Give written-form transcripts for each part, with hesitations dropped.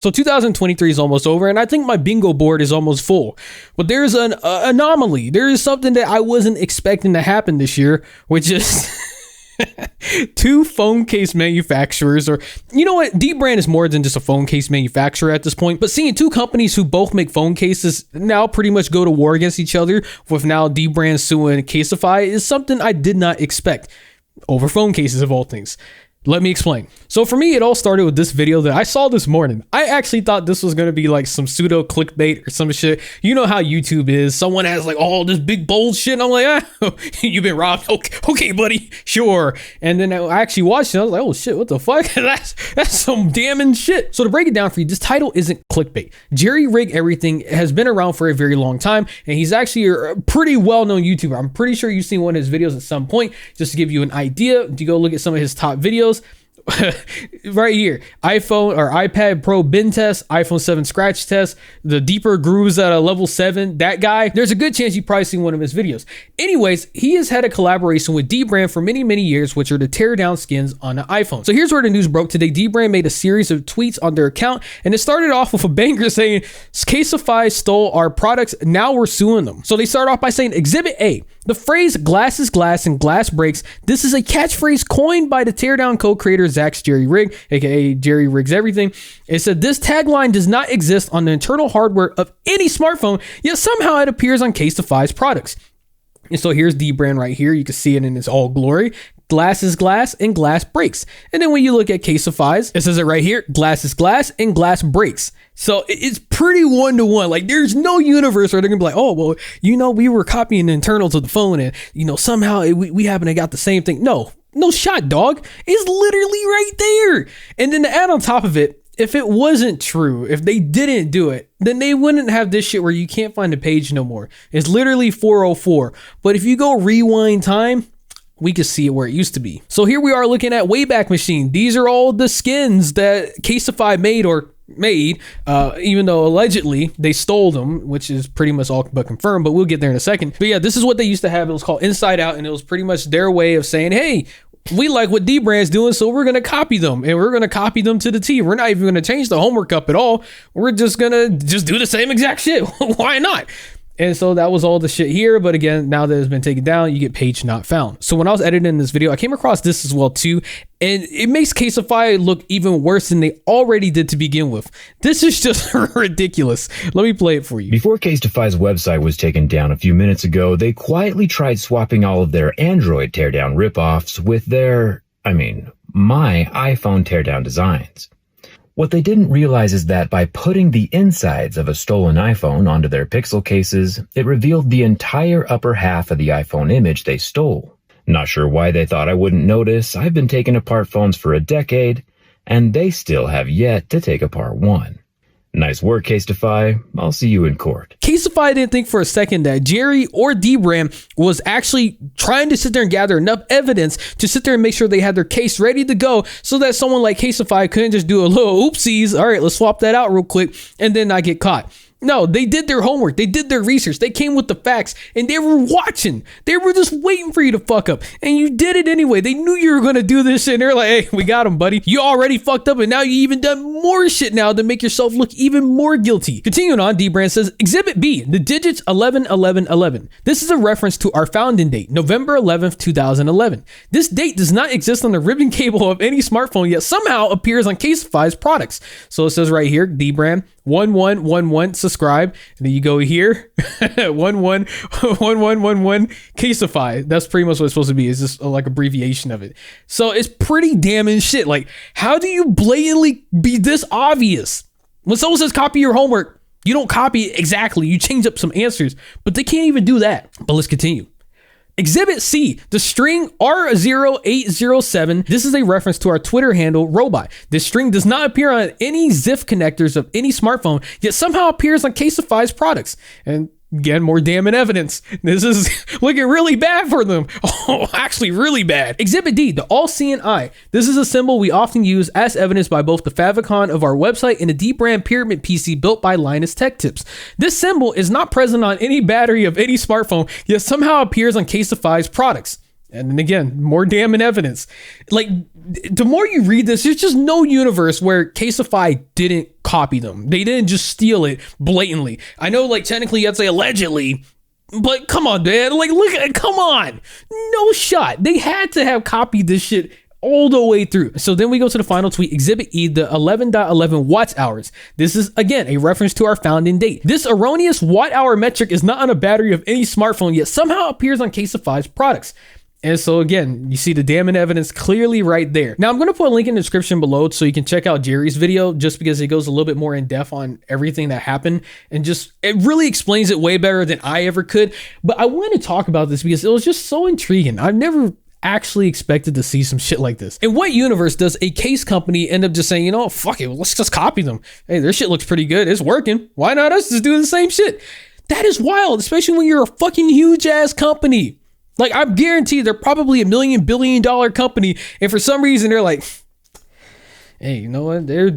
So 2023 is almost over, and I think my bingo board is almost full. But there's an anomaly. There is something that I wasn't expecting to happen this year, which is two phone case manufacturers, or you know what? dBrand is more than just a phone case manufacturer at this point. But seeing two companies who both make phone cases now pretty much go to war against each other, with now dBrand suing Casetify, is something I did not expect over phone cases of all things. Let me explain. So for me, it all started with this video that I saw this morning. I actually thought this was going to be like some pseudo clickbait or some shit. You know how YouTube is. Someone has like all this big bold shit. And I'm like, you've been robbed. Okay, buddy. Sure. And then I actually watched it. I was like, oh shit, what the fuck? That's some damning shit. So to break it down for you, this title isn't clickbait. Jerry Rig Everything has been around for a very long time. And he's actually a pretty well-known YouTuber. I'm pretty sure you've seen one of his videos at some point. Just to give you an idea, to go look at some of his top videos. Right here, iPhone or iPad Pro bin test, iPhone 7 scratch test, the deeper grooves at a level 7, that guy. There's a good chance you've probably seen one of his videos. Anyways, he has had a collaboration with dBrand for many years, which are to tear down skins on the iPhone. So here's where the news broke today. dBrand made a series of tweets on their account, and it started off with a banger saying, Casetify stole our products, now we're suing them. So they start off by saying, Exhibit A, the phrase glass is glass and glass breaks. This is a catchphrase coined by the teardown co-creator Zach's Jerry Rig, aka Jerry Rigs Everything. It said this tagline does not exist on the internal hardware of any smartphone, yet somehow it appears on Casetify's products. And so here's dBrand right here. You can see it in its all glory. Glass is glass and glass breaks. And then when you look at Casetify's, it says it right here, glass is glass and glass breaks. So it's pretty one-to-one. Like there's no universe where they're gonna be like, oh, well, you know, we were copying the internals of the phone and, you know, somehow we happen to got the same thing. No shot, dog. It's literally right there. And then to add on top of it, if it wasn't true, if they didn't do it, then they wouldn't have this shit where you can't find the page no more. It's literally 404. But if you go rewind time, we can see it where it used to be. So here we are looking at Wayback Machine. These are all the skins that Casetify made, even though allegedly they stole them, which is pretty much all but confirmed, but we'll get there in a second. But yeah, this is what they used to have. It was called Inside Out, and it was pretty much their way of saying, hey, we like what dBrand's doing, so we're going to copy them, and we're going to copy them to the T. We're not even going to change the homework up at all. We're just going to do the same exact shit. Why not? And so that was all the shit here. But again, now that it's been taken down, you get page not found. So when I was editing this video, I came across this as well too. And it makes Casetify look even worse than they already did to begin with. This is just ridiculous. Let me play it for you. Before Casetify's website was taken down a few minutes ago, they quietly tried swapping all of their Android teardown ripoffs with my iPhone teardown designs. What they didn't realize is that by putting the insides of a stolen iPhone onto their Pixel cases, it revealed the entire upper half of the iPhone image they stole. Not sure why they thought I wouldn't notice. I've been taking apart phones for a decade, and they still have yet to take apart one. Nice work, Casetify. I'll see you in court. Casetify didn't think for a second that Jerry or dBrand was actually trying to sit there and gather enough evidence to sit there and make sure they had their case ready to go so that someone like Casetify couldn't just do a little oopsies. All right, let's swap that out real quick and then not get caught. No, they did their homework. They did their research. They came with the facts and they were watching. They were just waiting for you to fuck up. And you did it anyway. They knew you were going to do this shit. And they're like, hey, we got him, buddy. You already fucked up and now you even done more shit now to make yourself look even more guilty. Continuing on, dBrand says, Exhibit B, the digits 111111. This is a reference to our founding date, November 11th, 2011. This date does not exist on the ribbon cable of any smartphone, yet somehow appears on Casetify's products. So it says right here, dBrand 1111 subscribe, and then you go here 111111 Casetify. That's pretty much what it's supposed to be. It's just like abbreviation of it. So it's pretty damning shit. Like, how do you blatantly be this obvious? When someone says copy your homework, you don't copy it exactly. You change up some answers, but they can't even do that. But let's continue. Exhibit C, the string R0807. This is a reference to our Twitter handle, Robot. This string does not appear on any ZIF connectors of any smartphone, yet somehow appears on Casetify's products. And again, more damning evidence. This is looking really bad for them. Oh, actually really bad. Exhibit D, the all-seeing eye. This is a symbol we often use as evidenced by both the favicon of our website and the dBrand pyramid PC built by Linus Tech Tips. This symbol is not present on any battery of any smartphone, yet somehow appears on Casetify's products. And then again, more damning evidence. Like, the more you read this, there's just no universe where Casetify didn't copy them. They didn't just steal it blatantly. I know, like, technically you have to say allegedly, but come on, man. Like, look at, come on. No shot. They had to have copied this shit all the way through. So then we go to the final tweet, Exhibit E, the 11.11 watts hours. This is, again, a reference to our founding date. This erroneous watt hour metric is not on a battery of any smartphone, yet somehow appears on Casetify's products. And so again, you see the damning evidence clearly right there. Now I'm going to put a link in the description below so you can check out Jerry's video, just because it goes a little bit more in depth on everything that happened, and just, it really explains it way better than I ever could. But I want to talk about this because it was just so intriguing. I've never actually expected to see some shit like this. In what universe does a case company end up just saying, you know, fuck it, let's just copy them. Hey, their shit looks pretty good. It's working. Why not us just do the same shit? That is wild, especially when you're a fucking huge ass company. Like, I'm guaranteed they're probably $1 billion company, and for some reason they're like, hey, you know what? They're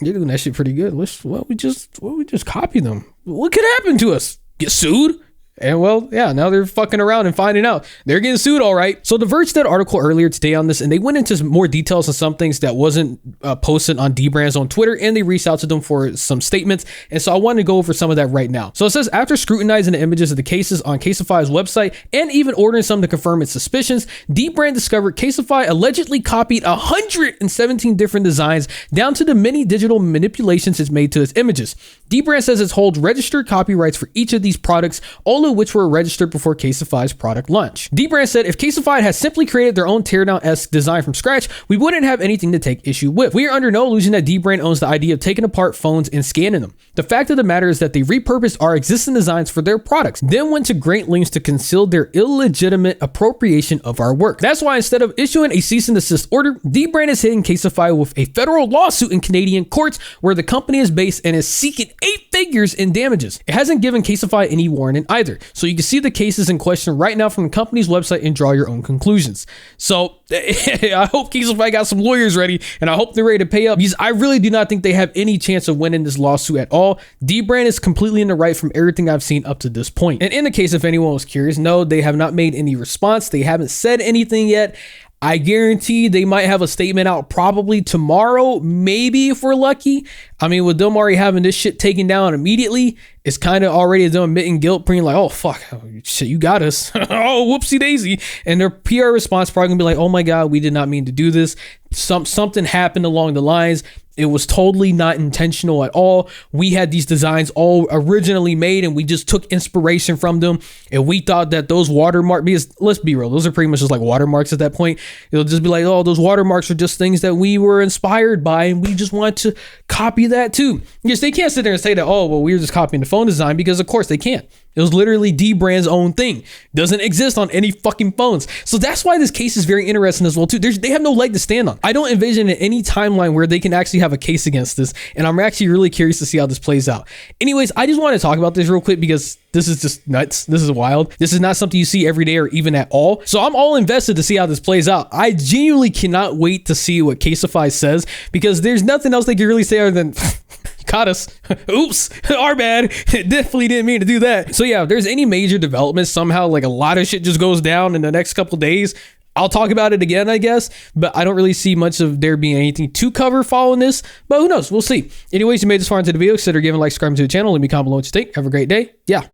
doing that shit pretty good. Why we just copy them? What could happen to us? Get sued? And well, yeah, now they're fucking around and finding out they're getting sued, all right. So The Verge did an article earlier today on this, and they went into more details on some things that wasn't posted on dBrand's on Twitter, and they reached out to them for some statements. And so I wanted to go over some of that right now. So it says, after scrutinizing the images of the cases on Casetify's website and even ordering some to confirm its suspicions, dBrand discovered Casetify allegedly copied 117 different designs down to the many digital manipulations it's made to its images. dBrand says it holds registered copyrights for each of these products, all of which were registered before Casetify's product launch. dBrand said, if Casetify had simply created their own teardown-esque design from scratch, we wouldn't have anything to take issue with. We are under no illusion that dBrand owns the idea of taking apart phones and scanning them. The fact of the matter is that they repurposed our existing designs for their products, then went to great lengths to conceal their illegitimate appropriation of our work. That's why instead of issuing a cease and desist order, dBrand is hitting Casetify with a federal lawsuit in Canadian courts where the company is based and is seeking 8 figures in damages. It hasn't given Casetify any warning either. So you can see the cases in question right now from the company's website and draw your own conclusions. So I hope Casetify got some lawyers ready, and I hope they're ready to pay up, because I really do not think they have any chance of winning this lawsuit at all. dBrand is completely in the right from everything I've seen up to this point. And in the case, if anyone was curious, no, they have not made any response. They haven't said anything yet. I guarantee they might have a statement out probably tomorrow, maybe if we're lucky. I mean, with them already having this shit taken down immediately, it's kind of already them admitting guilt, being like, oh, fuck, shit, you got us. Oh, whoopsie daisy. And their PR response probably gonna be like, oh my God, we did not mean to do this. Something happened along the lines. It was totally not intentional at all. We had these designs all originally made, and we just took inspiration from them. And we thought that those watermarks, because let's be real, those are pretty much just like watermarks at that point. It'll just be like, oh, those watermarks are just things that we were inspired by, and we just want to copy that too. Yes, they can't sit there and say that, oh, well, we were just copying the phone design, because of course they can't. It was literally dBrand's own thing. Doesn't exist on any fucking phones. So that's why this case is very interesting as well too. They have no leg to stand on. I don't envision any timeline where they can actually have a case against this, and I'm actually really curious to see how this plays out. Anyways, I just want to talk about this real quick because this is just nuts. This is wild. This is not something you see every day or even at all. So I'm all invested to see how this plays out. I genuinely cannot wait to see what Casetify says, because there's nothing else they can really say other than caught us. Oops, our bad. Definitely didn't mean to do that. So yeah, if there's any major developments, somehow like a lot of shit just goes down in the next couple days, I'll talk about it again, I guess, but I don't really see much of there being anything to cover following this, but who knows? We'll see. Anyways, you made this far into the video, consider giving a like, subscribing to the channel, leave me a comment below what you think. Have a great day. Yeah.